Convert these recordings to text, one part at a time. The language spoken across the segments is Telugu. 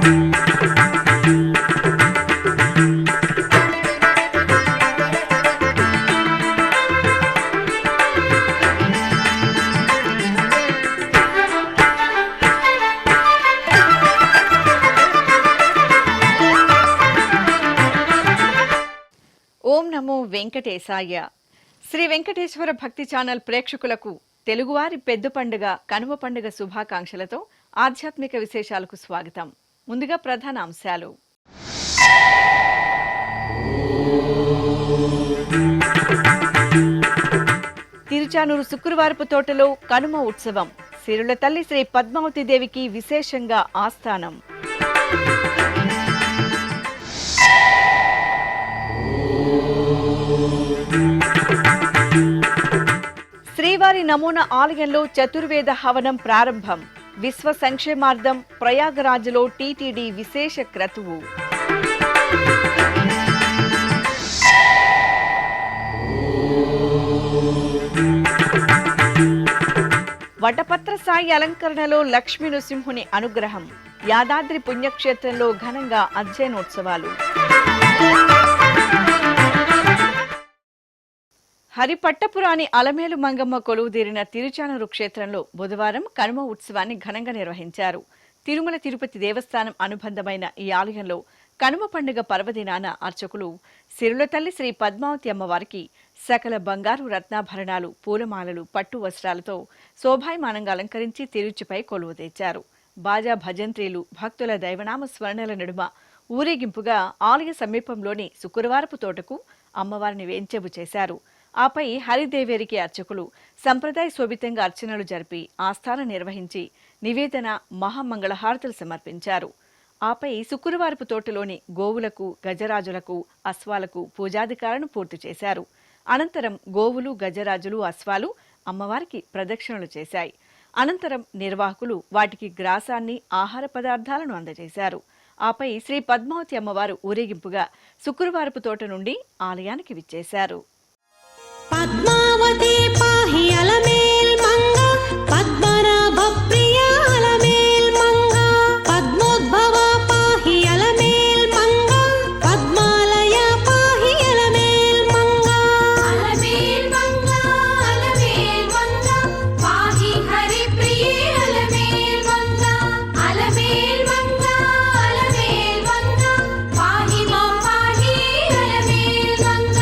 ఓం నమో వెంకటేశాయ. శ్రీ వెంకటేశ్వర భక్తి ఛానల్ ప్రేక్షకులకు తెలుగువారి పెద్ద పండుగ కనుమ పండుగ శుభాకాంక్షలతో ఆధ్యాత్మిక విశేషాలకు స్వాగతం. ముందుగా ప్రధాన అంశాలు. తిరుచానూరు శుక్రవారపు తోటలో కనుమ ఉత్సవం. సిరుల తల్లి శ్రీ పద్మావతి దేవికి విశేషంగా ఆస్థానం. శ్రీవారి నమూనా ఆలయంలో చతుర్వేద హవనం ప్రారంభం. విశ్వ సంక్షేమార్థం ప్రయాగరాజ్లో టీటీడీ విశేష క్రతువు. వటపత్ర సాయి అలంకరణలో లక్ష్మీ నృసింహుని అనుగ్రహం. యాదాద్రి పుణ్యక్షేత్రంలో ఘనంగా అధ్యయనోత్సవాలు. హరిపట్టపురాణి అలమేలు మంగమ్మ కొలువుదీరిన తిరుచానూరు క్షేత్రంలో బుధవారం కనుమ ఉత్సవాన్ని ఘనంగా నిర్వహించారు. తిరుమల తిరుపతి దేవస్థానం అనుబంధమైన ఈ ఆలయంలో కనుమ పండుగ పర్వదినాన అర్చకులు సిరుల తల్లి శ్రీ పద్మావతి అమ్మవారికి సకల బంగారు రత్నాభరణాలు, పూలమాలలు, పట్టు వస్త్రాలతో శోభాయమానంగా అలంకరించి తిరుచిపై కొలువు తెచ్చారు. బాజా భజంత్రీలు, భక్తుల దైవనామ స్మరణల నడుమ ఊరేగింపుగా ఆలయ సమీపంలోని శుక్రవారపు తోటకు అమ్మవారిని వేంచేపు చేశారు. ఆపై హరిదేవేరికి అర్చకులు సంప్రదాయ శోభితంగా అర్చనలు జరిపి ఆస్థానం నిర్వహించి నివేదన, మహామంగళహారతులు సమర్పించారు. ఆపై శుక్రవారపు తోటలోని గోవులకు, గజరాజులకు, అశ్వాలకు పూజాధికారాలను పూర్తి చేశారు. అనంతరం గోవులు, గజరాజులు, అశ్వాలు అమ్మవారికి ప్రదక్షిణలు చేశాయి. అనంతరం నిర్వాహకులు వాటికి గ్రాసాన్ని, ఆహార పదార్థాలను అందజేశారు. ఆపై శ్రీ పద్మావతి అమ్మవారు ఊరేగింపుగా శుక్రవారపు తోట నుండి ఆలయానికి విచ్చేశారు. పద్మావతి పాహి అలమేల్ మంగ, పద్మనాభ ప్రియ అలమేల్ మంగ, పద్మోద్భవ పాహి అలమేల్ మంగ, పద్మాలయ పాహి అలమేల్ మంగ, అలమేల్ మంగ, అలమేల్ మంగ, పాహి హరి ప్రియ అలమేల్ మంగ, అలమేల్ మంగ, అలమేల్ మంగ, పాహి మా పాహి అలమేల్ మంగ.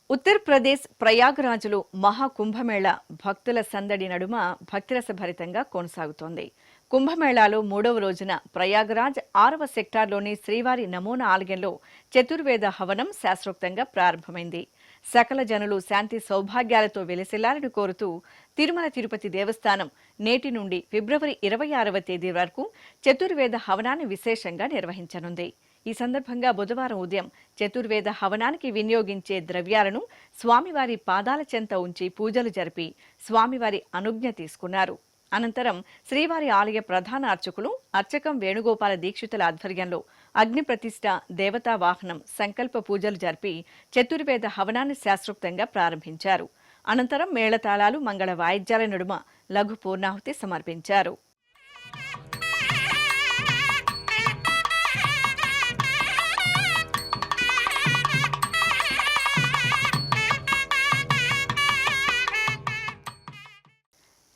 ఉత్తరప్రదేశ్ ప్రయాగరాజ్లో మహాకుంభమేళా భక్తుల సందడి నడుమ భక్తిరసభరితంగా కొనసాగుతోంది. కుంభమేళాలో 3వ రోజున ప్రయాగరాజ్ 6వ సెక్టార్లోని శ్రీవారి నమూనా ఆలయంలో చతుర్వేద హవనం శాస్త్రోక్తంగా ప్రారంభమైంది. సకల జనులు శాంతి సౌభాగ్యాలతో వెలిసిల్లాలని కోరుతూ తిరుమల తిరుపతి దేవస్థానం నేటి నుండి ఫిబ్రవరి 26వ తేదీ వరకు చతుర్వేద హవనాన్ని విశేషంగా నిర్వహించనుంది. ఈ సందర్భంగా బుధవారం ఉదయం చతుర్వేద హవనానికి వినియోగించే ద్రవ్యాలను స్వామివారి పాదాల చెంత ఉంచి పూజలు జరిపి స్వామివారి అనుజ్ఞ తీసుకున్నారు. అనంతరం శ్రీవారి ఆలయ ప్రధాన అర్చకులు అర్చకం వేణుగోపాల దీక్షితుల ఆధ్వర్యంలో అగ్ని ప్రతిష్ఠ, దేవతా వాహనం, సంకల్ప పూజలు జరిపి చతుర్వేద హవనాన్ని శాస్త్రోక్తంగా ప్రారంభించారు. అనంతరం మేళతాళాలు, మంగళ వాయిద్యాల నడుమ లఘు పూర్ణాహుతి సమర్పించారు.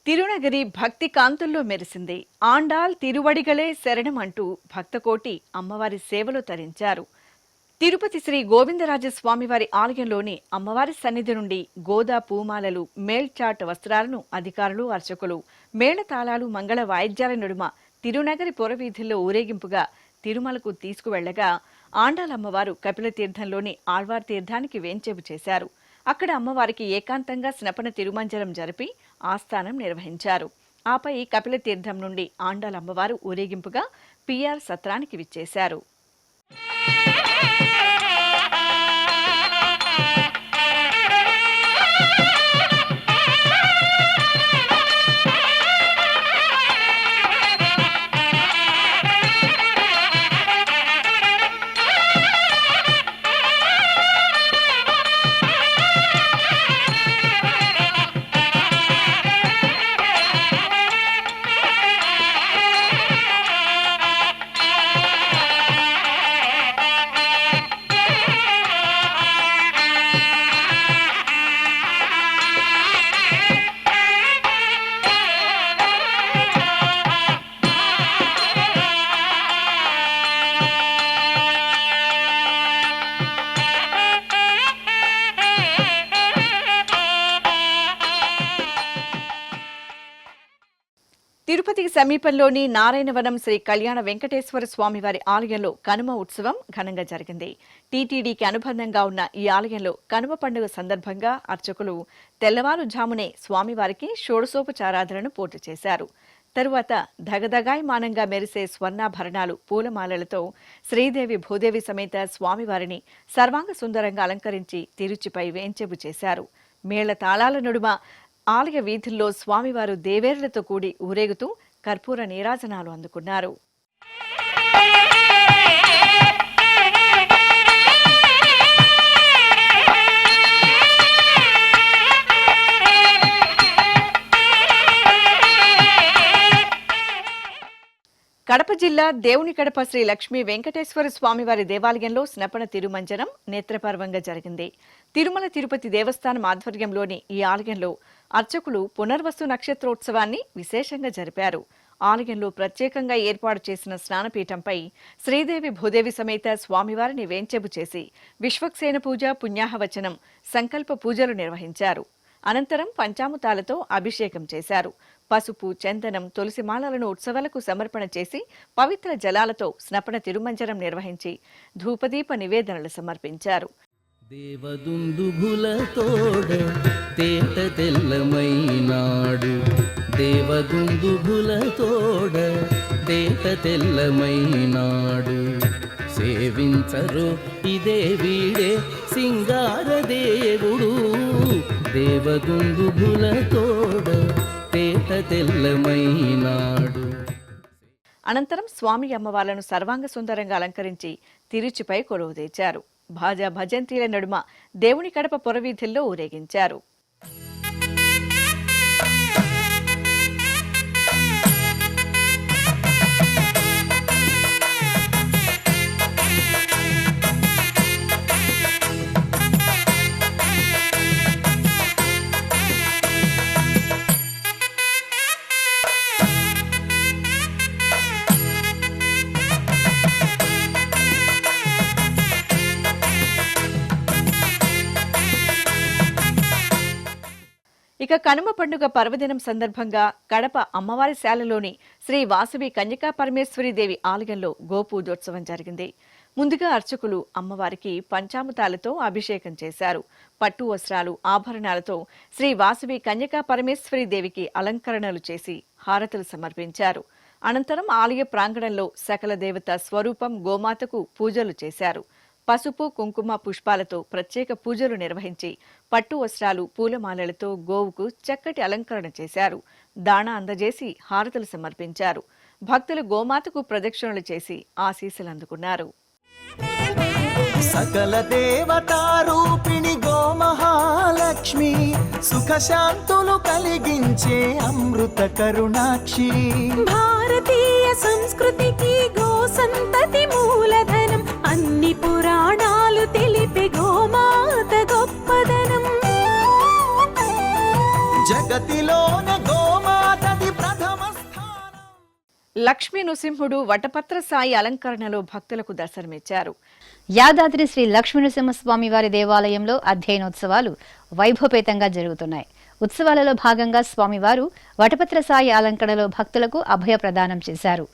తిరునగిరి భక్తి కాంతుల్లో మెరిసింది. ఆండాల్ తిరువడిగలే శరణం అంటూ భక్తకోటి అమ్మవారి సేవలో తరించారు. తిరుపతి శ్రీ గోవిందరాజ స్వామివారి ఆలయంలోని అమ్మవారి సన్నిధి నుండి గోదా పూమాలలు, మేల్చాట్ వస్త్రాలను అధికారులు, అర్చకులు మేళతాళాలు, మంగళ వాయిద్యాల నడుమ తిరునగరి పురవీధుల్లో ఊరేగింపుగా తిరుమలకు తీసుకువెళ్లగా ఆండాలమ్మవారు కపిలతీర్థంలోని ఆళ్వార్ తీర్థానికి వేంచేపు చేశారు. అక్కడ అమ్మవారికి ఏకాంతంగా స్నపన తిరుమంజనం జరిపి ఆస్థానం నిర్వహించారు. ఆపై కపిలతీర్థం నుండి ఆండాలమ్మవారు ఊరేగింపుగా పిఆర్ సత్రానికి విచ్చేశారు. తిరుపతికి సమీపంలోని నారాయణవనం శ్రీ కళ్యాణ వెంకటేశ్వర స్వామివారి ఆలయంలో కనుమ ఉత్సవం ఘనంగా జరిగింది. టీటీడీకి అనుబంధంగా ఉన్న ఈ ఆలయంలో కనుమ పండుగ సందర్భంగా అర్చకులు తెల్లవారుజామునే స్వామివారికి షోడశోపచారాధనను పూర్తి చేశారు. తరువాత ధగధగాయమానంగా మెరిసే స్వర్ణాభరణాలు, పూలమాలలతో శ్రీదేవి భూదేవి సమేత స్వామివారిని సర్వాంగ సుందరంగా అలంకరించి తిరుచిపై వేంచేపు చేశారు. మేళ తాళాల నడుమ ఆలయ వీధుల్లో స్వామివారు దేవేరులతో కూడి ఊరేగుతూ కర్పూర నీరాజనాలు అందుకున్నారు. కడప జిల్లా దేవునికడప శ్రీ లక్ష్మీ వెంకటేశ్వర స్వామివారి దేవాలయంలో స్నపన తిరుమంజనం నేత్రపర్వంగా జరిగింది. తిరుమల తిరుపతి దేవస్థానం ఆధ్వర్యంలోని ఈ ఆలయంలో అర్చకులు పునర్వసు నక్షత్రోత్సవాన్ని విశేషంగా జరిపారు. ఆలయంలో ప్రత్యేకంగా ఏర్పాటు చేసిన స్నానపీఠంపై శ్రీదేవి భూదేవి సమేత స్వామివారిని వేంచెబు చేసి విశ్వక్సేన పూజ, పుణ్యాహవచనం, సంకల్ప పూజలు నిర్వహించారు. అనంతరం పంచామృతాలతో అభిషేకం చేశారు. పసుపు, చందనం, తులసి మాలలను ఉత్సవాలకు సమర్పణ చేసి పవిత్ర జలాలతో స్నపన తిరుమంజనం నిర్వహించి ధూపదీప నివేదనలు సమర్పించారు. దేవదుందుభులతోడ తేట తెల్లమైనాడు, దేవదుందుభులతోడ తేట తెల్లమైనాడు, సేవించరు ఇదే వీడే సింగార దేవుడు, దేవదుందుభులతోడ తేట తెల్లమైనాడు. అనంతరం స్వామి అమ్మవార్లను సర్వాంగ సుందరంగా అలంకరించి తిరుచిపై కొలువు తెచ్చారు. భాజా భజంత్రీల నడుమ దేవుని కడప పొరవీధుల్లో ఊరేగించారు. ఇక కనుమ పండుగ పర్వదినం సందర్భంగా కడప అమ్మవారి శాలలోని శ్రీ వాసవి కన్యకా పరమేశ్వరి దేవి ఆలయంలో గోపూజోత్సవం జరిగింది. ముందుగా అర్చకులు అమ్మవారికి పంచామృతాలతో అభిషేకం చేశారు. పట్టు వస్త్రాలు, ఆభరణాలతో శ్రీ వాసవి కన్యకా పరమేశ్వరి దేవికి అలంకరణలు చేసి హారతులు సమర్పించారు. అనంతరం ఆలయ ప్రాంగణంలో సకల దేవత స్వరూపం గోమాతకు పూజలు చేశారు. పసుపు, కుంకుమ, పుష్పాలతో ప్రత్యేక పూజలు నిర్వహించి పట్టు వస్త్రాలు, పూలమాలలతో గోవుకు చక్కటి అలంకరణ చేశారు. దాణా అందజేసి హారతులు సమర్పించారు. భక్తులు గోమాతకు ప్రదక్షిణలు చేసి ఆశీస్సులు అందుకున్నారు. సకల దేవతారూపిణి గోమహాలక్ష్మి, సుఖశాంతులు కలిగించే అమృత కరుణాక్షి, భారతీయ సంస్కృతికి గో సంతతి మూలధనం, అన్ని పురాణాలు తెలిపే గోమాత గొప్పదనం, జగతిలోన గోమాతది ప్రథమ స్థానం. లక్ష్మీ నృసింహుడు వటపత్ర సాయి అలంకరణలో భక్తులకు దర్శనమిచ్చారు. యాదాద్రి శ్రీ లక్ష్మీనరసింహస్వామి వారి దేవాలయంలో అధ్యయనోత్సవాలు వైభవపేతంగా జరుగుతున్నాయి. ఉత్సవాలలో భాగంగా స్వామివారు వటపత్ర సాయి అలంకరణలో భక్తులకు అభయ ప్రదానం చేశారు.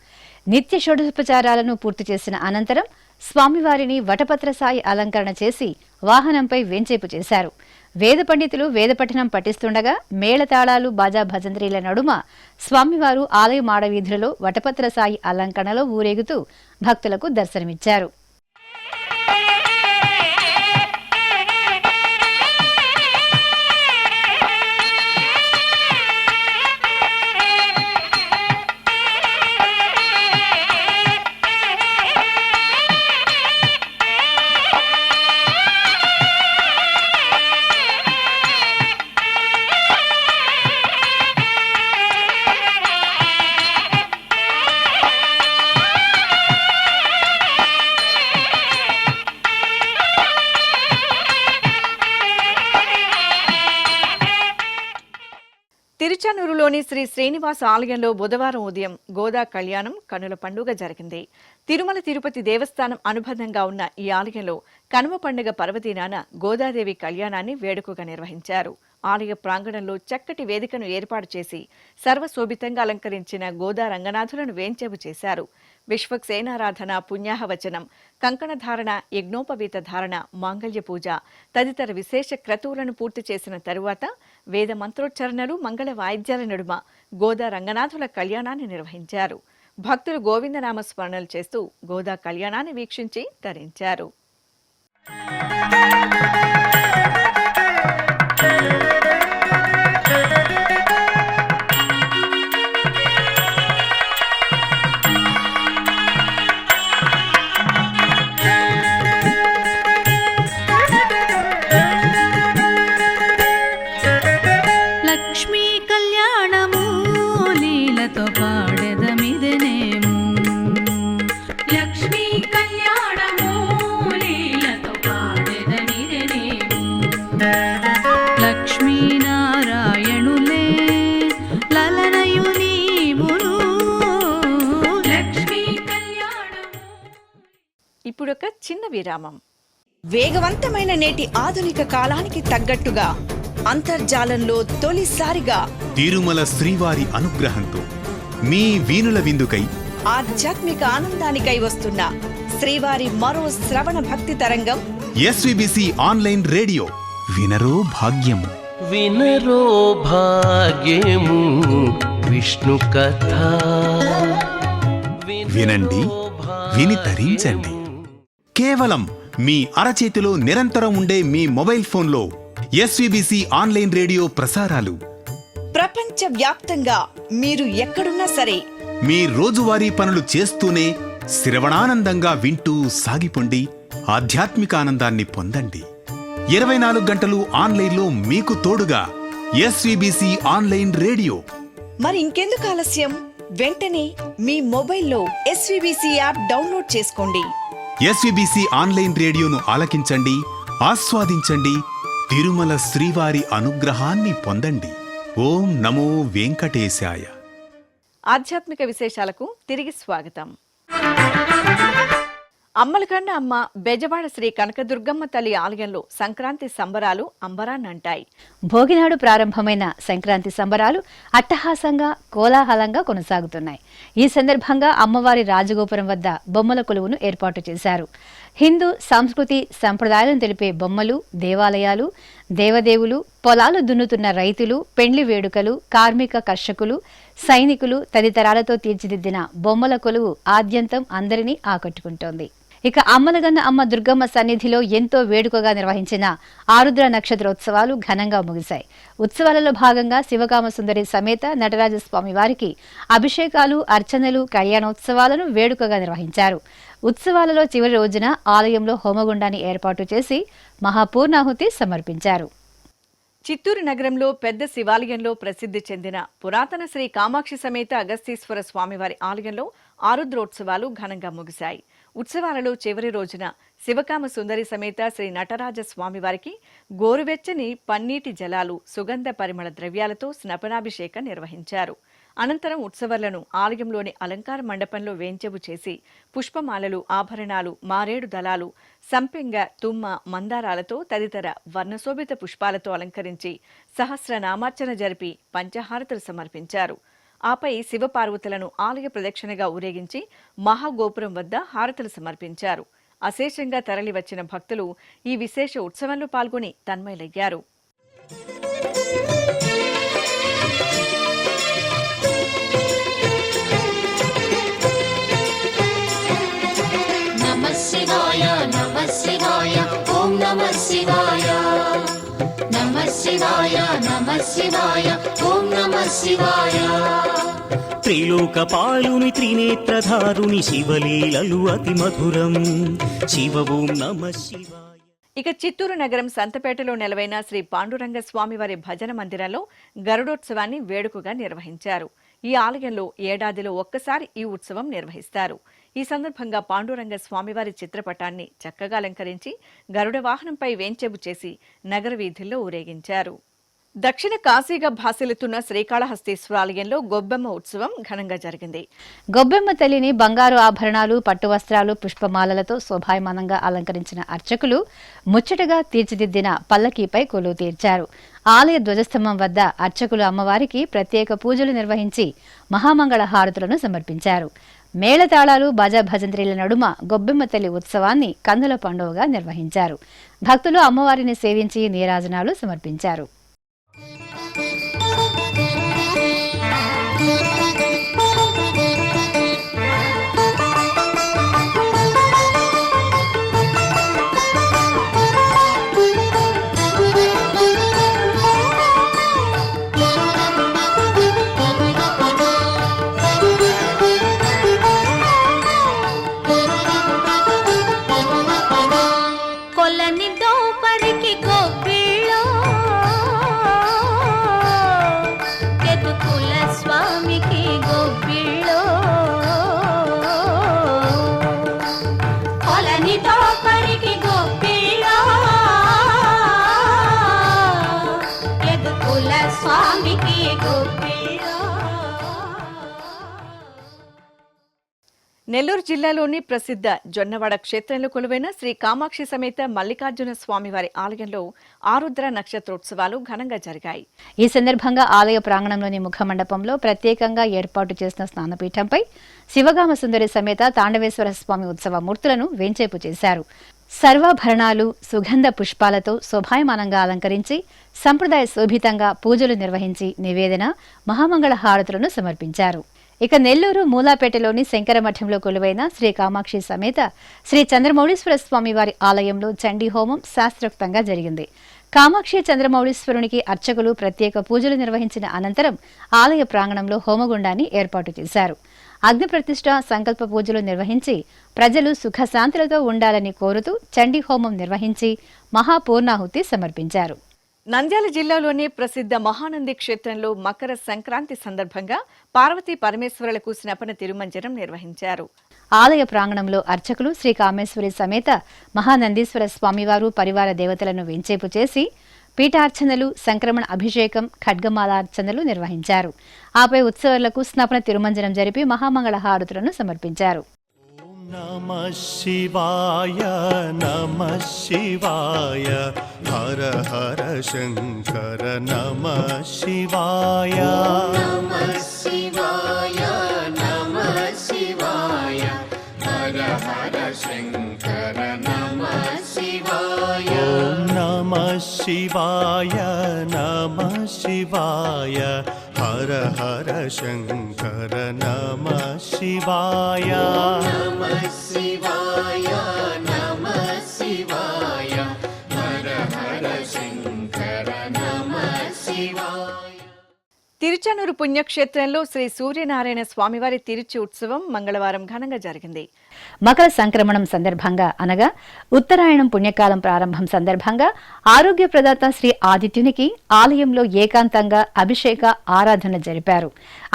నిత్య షోడశోపచారాలను పూర్తి చేసిన అనంతరం స్వామివారిని వటపత్ర సాయి అలంకరణ చేసి వాహనంపై వేంచేపు చేశారు. వేద పండితులు వేదపఠనం పఠిస్తుండగా మేళతాళాలు, బాజా భజంత్రీల నడుమ స్వామివారు ఆలయ మాడవీధులలో వటపత్ర సాయి అలంకరణలో ఊరేగుతూ భక్తులకు దర్శనమిచ్చారు. తిరుచానూరులోని శ్రీ శ్రీనివాస ఆలయంలో బుధవారం ఉదయం గోదా కళ్యాణం కనుల పండుగ జరిగింది. తిరుమల తిరుపతి దేవస్థానం అనుబంధంగా ఉన్న ఈ ఆలయంలో కనుమ పండుగ పర్వదినాన గోదాదేవి కళ్యాణాన్ని వేడుకగా నిర్వహించారు. ఆలయ ప్రాంగణంలో చక్కటి వేదికను ఏర్పాటు చేసి సర్వశోభితంగా అలంకరించిన గోదా రంగనాథులను వేంచేపు చేశారు. విశ్వక్సేనారాధన, పుణ్యాహవచనం, కంకణధారణ, యజ్ఞోపవీత ధారణ, మాంగళ్య పూజ తదితర విశేష క్రతువులను పూర్తి చేసిన తరువాత వేద మంత్రోచ్చరణలు, మంగళ వాయిద్యాల నడుమ గోదా రంగనాథుల కళ్యాణాన్ని నిర్వహించారు. భక్తులు గోవిందనామ స్మరణలు చేస్తూ గోదా కళ్యాణాన్ని వీక్షించి తరించారు. లక్ష్మీ కళ్యాణము లీలతో పాడెదమిదనేము. లక్ష్మీ కళ్యాణము లీలతో పాడెదమిదనేము. లక్ష్మీనారాయణులే లలనయు నీవును. లక్ష్మీ కళ్యాణము. ఇప్పుడొక చిన్న విరామం. వేగవంతమైన నేటి ఆధునిక కాలానికి తగ్గట్టుగా అంతర్జాలంలో తొలిసారిగా తిరుమల శ్రీవారి అనుగ్రహంతో మీ వీణుల విందుకై ఆధ్యాత్మిక ఆనందానికై వస్తున్న శ్రీవారి మరో శ్రవణ భక్తి తరంగం ఎస్విబిసి ఆన్లైన్ రేడియో వినరో భాగ్యము. వినరో భాగ్యము విష్ణు కథ. వినండి, విని తరించండి. కేవలం మీ అరచేతిలో నిరంతరం ఉండే మీ మొబైల్ ఫోన్లో ఎస్విబిసి ఆన్లైన్ రేడియో ప్రసారాలు ప్రపంచ వ్యాప్తంగా మీరు ఎక్కడున్నా సరే మీ రోజువారీ పనులు చేస్తూనే శ్రవణానందంగా వింటూ సాగిపోండి, ఆధ్యాత్మిక ఆనందాన్ని పొందండి. 24 గంటలు ఆన్లైన్లో మీకు తోడుగా ఎస్విబిసి ఆన్లైన్ రేడియో. మరి ఇంకెందుకు ఆలస్యం? వెంటనే మీ మొబైల్లో ఎస్విబిసి యాప్ డౌన్లోడ్ చేసుకోండి. ఎస్విబిసి ఆన్లైన్ రేడియోను ఆలకించండి, ఆస్వాదించండి, తిరుమల శ్రీవారి అనుగ్రహాన్ని పొందండి. ఓం నమో వెంకటేశాయ. ఆధ్యాత్మిక విశేషాలకు తిరిగి స్వాగతం. అమ్మలకన్న అమ్మ బెజవాడ శ్రీ కనకదుర్గమ్మ తల్లి ఆలయంలో సంక్రాంతి సంబరాలు అంబరాన్నంటాయి. భోగినాడు ప్రారంభమైన సంక్రాంతి సంబరాలు అట్టహాసంగా, కోలాహలంగా కొనసాగుతున్నాయి. ఈ సందర్భంగా అమ్మవారి రాజగోపురం వద్ద బొమ్మల కొలువును ఏర్పాటు చేశారు. హిందూ సంస్కృతి సంప్రదాయాలను తెలిపే బొమ్మలు, దేవాలయాలు, దేవదేవులు, పొలాలు దున్నుతున్న రైతులు, పెండ్లి వేడుకలు, కార్మిక కర్షకులు, సైనికులు తదితరాలతో తీర్చిదిద్దిన బొమ్మల కొలువు ఆద్యంతం అందరినీ ఆకట్టుకుంటోంది. ఇక అమ్మలగన్న అమ్మ దుర్గమ్మ సన్నిధిలో ఎంతో వేడుకగా నిర్వహించిన ఆరుద్ర నక్షత్రోత్సవాలు ఘనంగా ముగిశాయి. ఉత్సవాలలో భాగంగా శివకామ సుందరి సమేత నటరాజస్వామి వారికి అభిషేకాలు, అర్చనలు, కళ్యాణోత్సవాలను వేడుకగా నిర్వహించారు. ఉత్సవాలలో చివరి రోజున ఆలయంలో హోమగుండాన్ని ఏర్పాటు చేసి మహాపూర్ణాహుతి సమర్పించారు. చిత్తూరు నగరంలో పెద్ద శివాలయంలో ప్రసిద్ధి చెందిన పురాతన శ్రీ కామాక్షి సమేత అగస్తీశ్వర స్వామివారి ఆలయంలో ఆరుద్రోత్సవాలు ఘనంగా ముగిశాయి. ఉత్సవాలలో చివరి రోజున శివకామ సుందరి సమేత శ్రీ నటరాజ స్వామివారికి గోరువెచ్చని పన్నీటి జలాలు, సుగంధ పరిమళ ద్రవ్యాలతో స్నపనాభిషేకం నిర్వహించారు. అనంతరం ఉత్సవాలను ఆలయంలోని అలంకార మండపంలో వేంచెపు చేసి పుష్పమాలలు, ఆభరణాలు, మారేడు దళాలు, సంపెంగ, తుమ్మ, మందారాలతో తదితర వర్ణశోభిత పుష్పాలతో అలంకరించి సహస్రనామార్చన జరిపి పంచహారతులు సమర్పించారు. ఆపై శివపార్వతులను ఆలయ ప్రదక్షిణగా ఊరేగించి మహాగోపురం వద్ద హారతులు సమర్పించారు. అశేషంగా తరలివచ్చిన భక్తులు ఈ విశేష ఉత్సవంలో పాల్గొని తన్మయులయ్యారు. నమః శివాయ నమః శివాయ ఓం నమః శివాయ నమః శివాయ నమః శివాయ ఓం నమః శివాయ. త్రిలోకపాలుని త్రినేత్రధారుని శివలీలలు అతి మధురం. శివ ఓం నమః శివాయ. ఇక చిత్తూరు నగరం సంతపేటలో నెలవైన శ్రీ పాండురంగ స్వామివారి భజన మందిరంలో గరుడోత్సవాన్ని వేడుకగా నిర్వహించారు. ఈ ఆలయంలో ఏడాదిలో ఒక్కసారి ఈ ఉత్సవం నిర్వహిస్తారు. ఈ సందర్భంగా పాండురంగ స్వామివారి చిత్రపటాన్ని చక్కగా అలంకరించి గరుడ వాహనంపై వేంచెబు చేసి నగర వీధుల్లో ఊరేగించారు. దక్షిణ కాశీగా భాసిల్లుతున్న శ్రీకాళహస్తీశ్వర ఆలయంలో గొబ్బెమ్మ ఉత్సవం ఘనంగా జరిగింది. గొబ్బెమ్మ తల్లిని బంగారు ఆభరణాలు, పట్టు వస్త్రాలు, పుష్పమాలలతో శోభాయమానంగా అలంకరించిన అర్చకులు ముచ్చటగా తీర్చిదిద్దిన పల్లకీపై కొలువు తీర్చారు. ఆలయ ధ్వజస్తంభం వద్ద అర్చకులు అమ్మవారికి ప్రత్యేక పూజలు నిర్వహించి మహామంగళ హారతులను సమర్పించారు. మేళతాళాలు బాజా భజంత్రీల నడుమ గొబ్బెమ్మ తల్లి ఉత్సవాన్ని కన్నుల పండుగగా నిర్వహించారు. భక్తులు అమ్మవారిని సేవించి నీరాజనాలు సమర్పించారు. కొలని దోపరికి గోపిళ్ళో ఎదుకుల స్వామికి గోపిళ్ళో కొలని దోపరికి గోపిళ్ళో ఎదుకుల స్వామికి గోపిళ్ళో. నెల్లూరు జిల్లాలోని ప్రసిద్ధ జొన్నవాడ క్షేత్రంలో కొలువైన శ్రీ కామాక్షి సమేత మల్లికార్జున స్వామివారి ఆలయంలో ఆరుద్ర నక్షత్రోత్సవాలు ఘనంగా జరిగాయి. ఈ సందర్భంగా ఆలయ ప్రాంగణంలోని ముఖమండపంలో ప్రత్యేకంగా ఏర్పాటు చేసిన స్నానపీఠంపై శివగామ సుందరి సమేత తాండవేశ్వర స్వామి ఉత్సవ మూర్తులను వేంచేపు చేశారు. సర్వాభరణాలు సుగంధ పుష్పాలతో శోభాయమానంగా అలంకరించి సంప్రదాయ శోభితంగా పూజలు నిర్వహించి నివేదన మహామంగళ హారతులను సమర్పించారు. ఇక నెల్లూరు మూలాపేటలోని శంకరమఠంలో కొలువైన శ్రీ కామాక్షి సమేత శ్రీ చంద్రమౌళీశ్వర స్వామి వారి ఆలయంలో చండీ హోమం శాస్త్రోక్తంగా జరిగింది. కామాక్షి చంద్రమౌళీశ్వరునికి అర్చకులు ప్రత్యేక పూజలు నిర్వహించిన అనంతరం ఆలయ ప్రాంగణంలో హోమగుండాన్ని ఏర్పాటు చేశారు. అగ్ని ప్రతిష్ఠ సంకల్ప పూజలు నిర్వహించి ప్రజలు సుఖశాంతులతో ఉండాలని కోరుతూ చండీ హోమం నిర్వహించి మహాపూర్ణాహుతి సమర్పించారు. నంద్యాల జిల్లాలోని ప్రసిద్ధ మహానంది క్షేత్రంలో మకర సంక్రాంతి సందర్భంగా పార్వతీ పరమేశ్వరులకు స్నపన తిరుమంజనం నిర్వహించారు. ఆలయ ప్రాంగణంలో అర్చకులు శ్రీ కామేశ్వరి సమేత మహానందీశ్వర స్వామివారు పరివార దేవతలను వెంచేపు చేసి పీఠార్చనలు, సంక్రమణ అభిషేకం, ఖడ్గమాలార్చనలు నిర్వహించారు. ఆపై ఉత్సవాలకు స్నపన తిరుమంజనం జరిపి మహామంగళ హారతులను సమర్పించారు. నమః శివాయ నమః శివాయ హర హర శంకర నమః శివాయ నమః శివాయ నమః శివాయ హర హర శంకర నమః శివాయ నమః శివాయ నమః శివాయ హర హర శంకర నమః శివాయ నమః శివాయ నమః శివాయ హర హర శంకర నమః శివాయ. తిరుచానూరు పుణ్యక్షేత్రంలో శ్రీ సూర్యనారాయణ స్వామివారి తిరుచి ఉత్సవం మంగళవారం ఘనంగా జరిగింది. మకర సంక్రమణం సందర్భంగా అనగా ఉత్తరాయణం పుణ్యకాలం ప్రారంభం సందర్భంగా ఆరోగ్య ప్రదాత శ్రీ ఆదిత్యునికి ఆలయంలో ఏకాంతంగా అభిషేక ఆరాధన జరిపారు.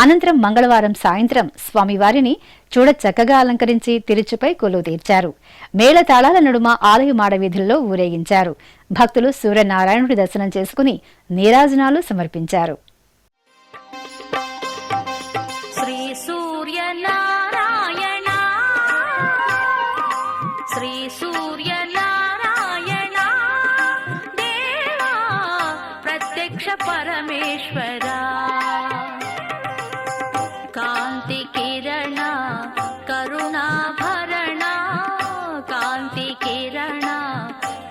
అనంతరం మంగళవారం సాయంత్రం స్వామివారిని చూడచక్కగా అలంకరించి తిరుచుపై కొలువు తీర్చారు. మేళతాళాల నడుమ ఆలయ మాడవీధుల్లో ఊరేగించారు. భక్తులు సూర్యనారాయణుడి దర్శనం చేసుకుని నీరాజనాలు సమర్పించారు. శ్రీ సూర్యనారాయణ శ్రీ సూర్యనారాయణ దేవా ప్రత్యక్ష పరమేశ్వర కాంతి కిరణ కరుణాభరణ కాంతి కిరణ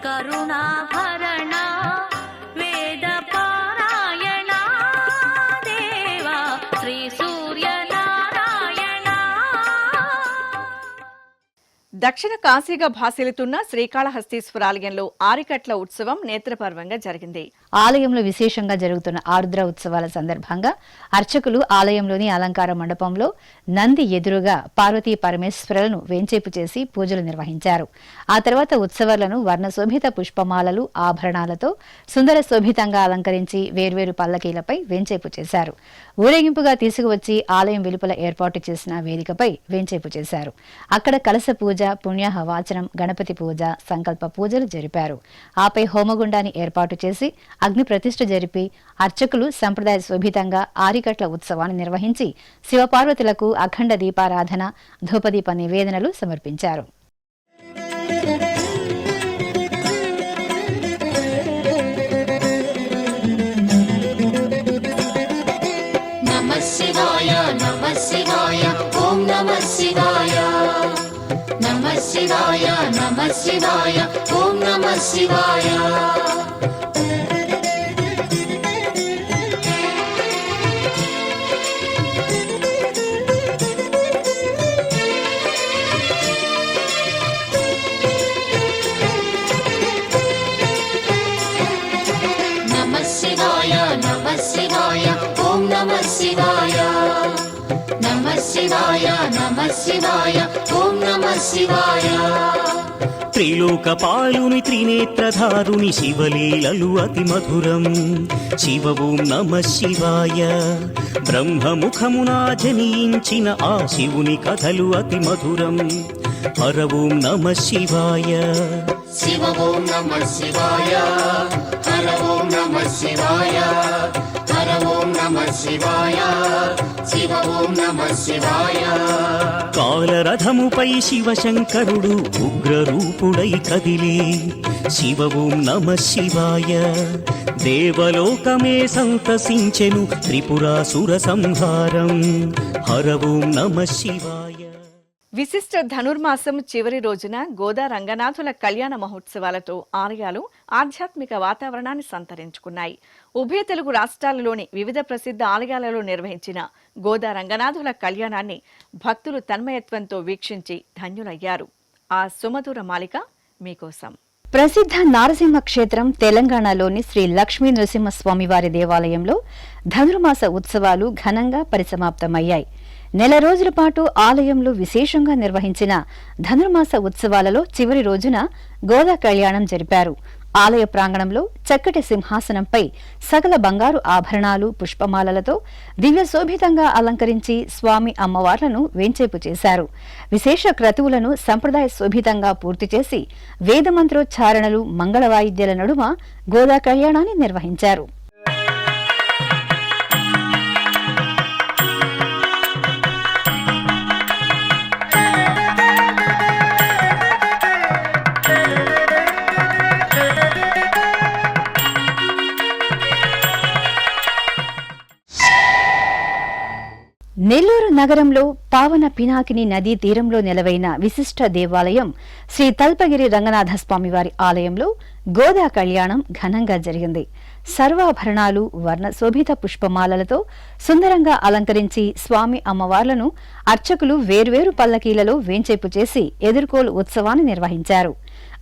కరుణాభరణ వేద పారాయణ దేవా శ్రీ సూర్యనారాయణ. దక్షిణ కాశీగా భాసిల్లుతున్న శ్రీకాళహస్తీశ్వర ఆలయంలో ఆరికట్ల ఉత్సవం నేత్రపర్వంగా జరిగింది. ఆలయంలో విశేషంగా జరుగుతున్న ఆరుద్ర ఉత్సవాల సందర్భంగా అర్చకులు ఆలయంలోని అలంకార మండపంలో నంది ఎదురుగా పార్వతీ పరమేశ్వరులను వేంచేపు చేసి పూజలు నిర్వహించారు. ఆ తర్వాత ఉత్సవాలను వర్ణశోభిత పుష్పమాలలు, ఆభరణాలతో సుందర శోభితంగా అలంకరించి వేర్వేరు పల్లకీలపై వేంచేపు చేశారు. ఊరేగింపుగా తీసుకువచ్చి ఆలయం వెలుపల ఏర్పాటు చేసిన వేదికపై వేంచేపు చేశారు. అక్కడ కలశ పూజ, పుణ్యాహ వాచనం, గణపతి పూజ, సంకల్ప పూజలు జరిపారు. ఆపై హోమగుండాన్ని ఏర్పాటు చేసి అగ్ని ప్రతిష్ఠ జరిపి అర్చకులు సంప్రదాయ శోభితంగా ఆరికట్ల ఉత్సవాన్ని నిర్వహించి శివపార్వతులకు అఖండ దీపారాధన, ధూపదీప నివేదనలు సమర్పించారు. శివాయ ఓం నమః శివాయ నమః శివాయ ఓం నమః శివాయ నమః శివాయ ఓం నమః శివాయ త్రిలోకపాలుని త్రినేత్రధారుని శివలీలలు అతి మధురం శివ ఓం నమః శివాయ బ్రహ్మముఖమునా జనించిన ఆ శివుని కథలు అతి మధురం హర ఓం నమః శివాయ శివ ఓం నమః శివాయ హర ఓం నమః శివాయ హర ఓం నమః శివాయ శివ ఓం నమః శివాయ కాలరథముపై శివశంకరుడు ఉగ్రరూపుడై కదిలి శివ ఓం నమః శివాయ దేవలోకమే సంతసించెను త్రిపురాసుర సంహారం హర ఓం నమః శివాయ విశిష్ట ధనుర్మాసం చివరి రోజున గోదా రంగనాథుల కళ్యాణ మహోత్సవాలతో ఆలయాలు ఆధ్యాత్మిక వాతావరణాన్ని సంతరించుకున్నాయి. ఉభయ తెలుగు రాష్ట్రాలలోని వివిధ ప్రసిద్ధ ఆలయాలలో నిర్వహించిన గోదా రంగనాథుల కళ్యాణాన్ని భక్తులు తన్మయత్వంతో వీక్షించి ధన్యులయ్యారు. ఆ సుమధుర మాలిక మీకోసం. ప్రసిద్ధ నారసింహ క్షేత్రం తెలంగాణలోని శ్రీ లక్ష్మీ నరసింహస్వామి వారి దేవాలయంలో ధనుర్మాస ఉత్సవాలు ఘనంగా పరిసమాప్తమయ్యాయి. నెల రోజుల పాటు ఆలయంలో విశేషంగా నిర్వహించిన ధనుర్మాస ఉత్సవాలలో చివరి రోజున గోదా కళ్యాణం జరిపారు. ఆలయ ప్రాంగణంలో చక్కటి సింహాసనంపై సకల బంగారు ఆభరణాలు పుష్పమాలలతో దివ్య శోభితంగా అలంకరించి స్వామి అమ్మవార్లను వేంచేపు చేశారు. విశేష క్రతువులను సంప్రదాయ శోభితంగా పూర్తి చేసి వేదమంత్రోచ్చారణలు మంగళ వాయిద్యాల నడుమ గోదా కళ్యాణాన్ని నిర్వహించారు. నెల్లూరు నగరంలో పావన పినాకిని నదీ తీరంలో నెలవైన విశిష్ట దేవాలయం శ్రీ తల్పగిరి రంగనాథ స్వామివారి ఆలయంలో గోదా కళ్యాణం ఘనంగా జరిగింది. సర్వాభరణాలు వర్ణ శోభిత పుష్పమాలలతో సుందరంగా అలంకరించి స్వామి అమ్మవార్లను అర్చకులు వేర్వేరు పల్లకీలలో వేంచేపు చేసి ఎదుర్కోలు ఉత్సవాన్ని నిర్వహించారు.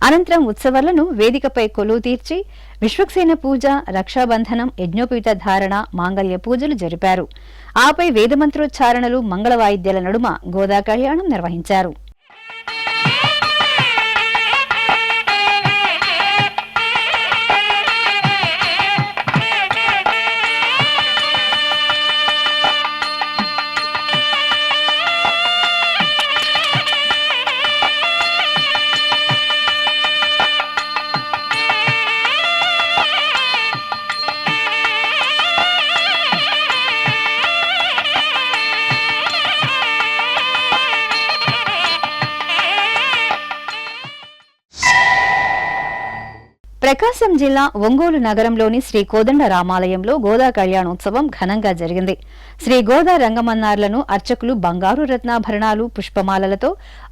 అనంతరం ఉత్సవాలను వేదికపై కొలువు తీర్చి విశ్వక్సేన పూజ, రక్షాబంధనం, యజ్ఞోపీఠ ధారణ, మాంగళ్య పూజలు జరిపారు. ఆపై వేదమంత్రోచ్చారణలు మంగళ వాయిద్యాల నడుమ గోదా కళ్యాణం నిర్వహించారు. ప్రకాశం జిల్లా ఒంగోలు నగరంలోని శ్రీ కోదండ రామాలయంలో గోదా కళ్యాణోత్సవం ఘనంగా జరిగింది. శ్రీ గోదా రంగమన్నార్లను అర్చకులు బంగారు రత్నాభరణాలు పుష్పమాలలతో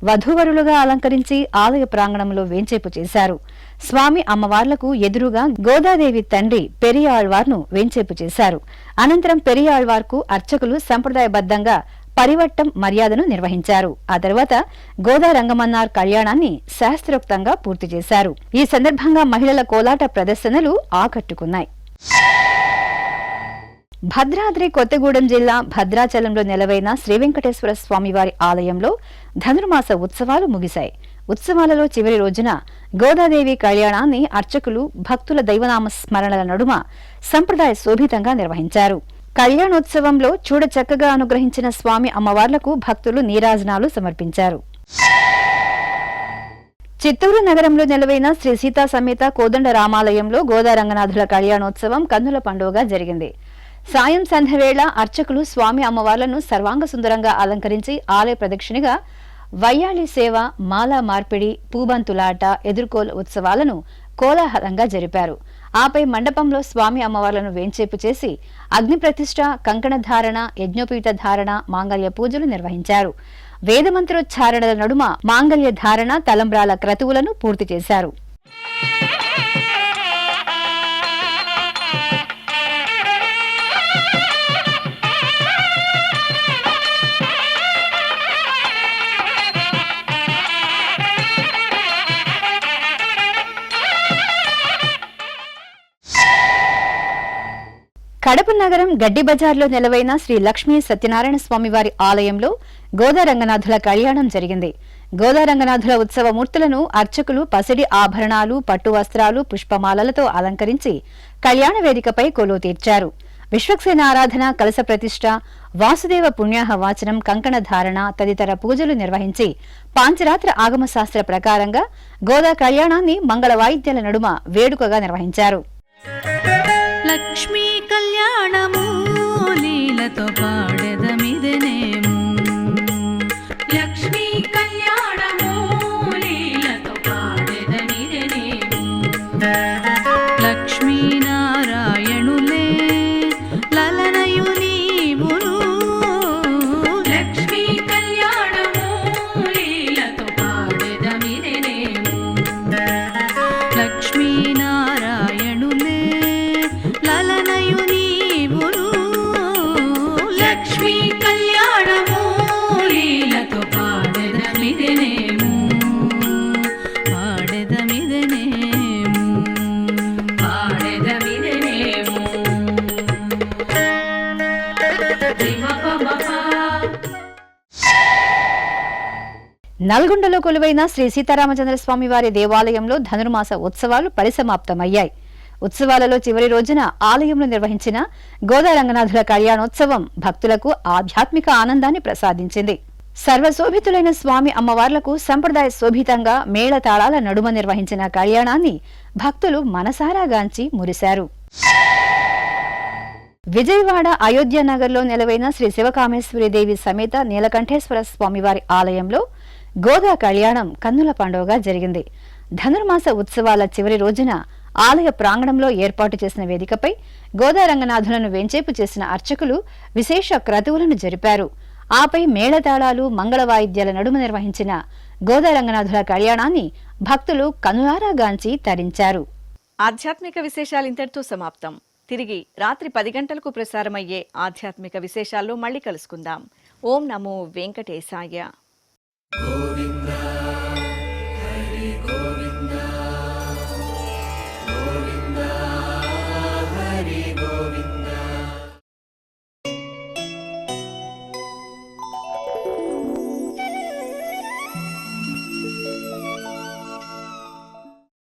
వధూవరులుగా అలంకరించి ఆలయ ప్రాంగణంలో వేంచేపు చేశారు. స్వామి అమ్మవార్లకు ఎదురుగా గోదాదేవి తండ్రి పెరియాళ్వార్ను వేంచేపు చేశారు. అనంతరం పెరియాళ్వార్కు అర్చకులు సంప్రదాయబద్దంగా పరివట్టం మర్యాదను నిర్వహించారు. ఆ తర్వాత గోదా రంగమన్నార్ కళ్యాణాన్ని శాస్త్రోక్తంగా పూర్తి చేశారు. ఈ సందర్భంగా మహిళల కోలాట ప్రదర్శనలు ఆకట్టుకున్నాయి. భద్రాద్రి కొత్తగూడెం జిల్లా భద్రాచలంలో నెలవైన శ్రీవెంకటేశ్వర స్వామివారి ఆలయంలో ధనుర్మాస ఉత్సవాలు ముగిశాయి. ఉత్సవాలలో చివరి రోజున గోదాదేవి కళ్యాణాన్ని అర్చకులు భక్తుల దైవనామ స్మరణల నడుమ సంప్రదాయ శోభితంగా నిర్వహించారు. కళ్యాణోత్సవంలో చూడచక్కగా అనుగ్రహించిన స్వామి అమ్మవార్లకు భక్తులు నీరాజనాలు సమర్పించారు. చిత్తూరు నగరంలో నెలవైన శ్రీ సీతా సమేత కోదండ రామాలయంలో గోదా రంగనాథుల కళ్యాణోత్సవం కన్నుల పండుగగా జరిగింది. సాయం సంధ్యవేళ అర్చకులు స్వామి అమ్మవార్లను సర్వాంగ సుందరంగా అలంకరించి ఆలయ ప్రదక్షిణగా వయ్యాళి సేవ, మాలా మార్పిడి, పూబంతులాట, ఎదుర్కోలు ఉత్సవాలను కోలాహలంగా జరిపారు. ఆపై మండపంలో స్వామి అమ్మవార్లను వేంచేపు చేసి అగ్ని ప్రతిష్ఠ, కంకణ ధారణ, యజ్ఞోపీఠ ధారణ, మాంగళ్య పూజలు నిర్వహించారు. వేదమంత్రోచ్చారణల నడుమ మాంగళ్య ధారణ, తలంబ్రాల క్రతువులను పూర్తి చేశారు. కడప నగరం గడ్డి బజార్లో నెలవైన శ్రీ లక్ష్మీ సత్యనారాయణ స్వామివారి ఆలయంలో గోదారంగనాథుల కళ్యాణం జరిగింది. గోదారంగనాథుల ఉత్సవ మూర్తులను అర్చకులు పసిడి ఆభరణాలు, పట్టు వస్త్రాలు, పుష్పమాలలతో అలంకరించి కళ్యాణ వేదికపై కొలువు తీర్చారు. విశ్వక్సేన ఆరాధన, కలశ ప్రతిష్ఠ, వాసుదేవ పుణ్యాహ వాచనం, కంకణ ధారణ తదితర పూజలు నిర్వహించి పాంచరాత్ర ఆగమ శాస్త్ర ప్రకారంగా గోదా కళ్యాణాన్ని మంగళ వాయిద్యాల నడుమ వేడుకగా నిర్వహించారు. లక్ష్మీ కళ్యాణము లీలతో పాడెదమిదనేము, లక్ష్మీ కళ్యాణము లీలతో పాడెదమిదనేము. లక్ష్మీనారాయణులే లలనయు నీవును, లక్ష్మీ కళ్యాణము లీలతో పాడెదమిదనేము. లక్ష్మీనారాయణులే లలనయు నీవును, లక్ష్మీ కళ్యాణము లీలతో పాడెదమిదనేము, పాడెదమిదనేము, పాడెదమిదనేము. నల్గొండలో కొలువైన శ్రీ సీతారామచంద్ర స్వామివారి దేవాలయంలో ధనుర్మాస ఉత్సవాలు పరిసమాప్తమయ్యాయి. ఉత్సవాలలో చివరి రోజున ఆలయంలో నిర్వహించిన గోదారంగనాథుల కళ్యాణోత్సవం భక్తులకు ఆధ్యాత్మిక ఆనందాన్ని ప్రసాదించింది. సర్వశోభితులైన స్వామి అమ్మవార్లకు సంప్రదాయ శోభితంగా మేళతాళాల నడుమ నిర్వహించిన కళ్యాణాన్ని భక్తులు మనసారా గాంచి మురిశారు. విజయవాడ అయోధ్య నగర్లో నెలవైన శ్రీ శివకామేశ్వరీదేవి సమేత నీలకంఠేశ్వర స్వామివారి ఆలయంలో గోదా కళ్యాణం కన్నుల పండుగగా జరిగింది. ధనుర్మాస ఉత్సవాల చివరి రోజున ఆలయ ప్రాంగణంలో ఏర్పాటు చేసిన వేదికపై గోదారంగనాథులను వేంచేపు చేసిన అర్చకులు విశేష క్రతువులను జరిపారు. ఆపై మేళతాళాలు, మంగళ వాయిద్యాల నడుమ నిర్వహించిన గోదారంగనాథుల కళ్యాణాన్ని భక్తులు కనులారా గాంచి తరించారు. ఆధ్యాత్మిక విశేషాలు ఇంతటితో సమాప్తం. తిరిగి రాత్రి 10 గంటలకు ప్రసారమయ్యే ఆధ్యాత్మిక విశేషాల్లో మళ్ళీ కలుసుకుందాం. ఓం నమో వెంకటేశాయ.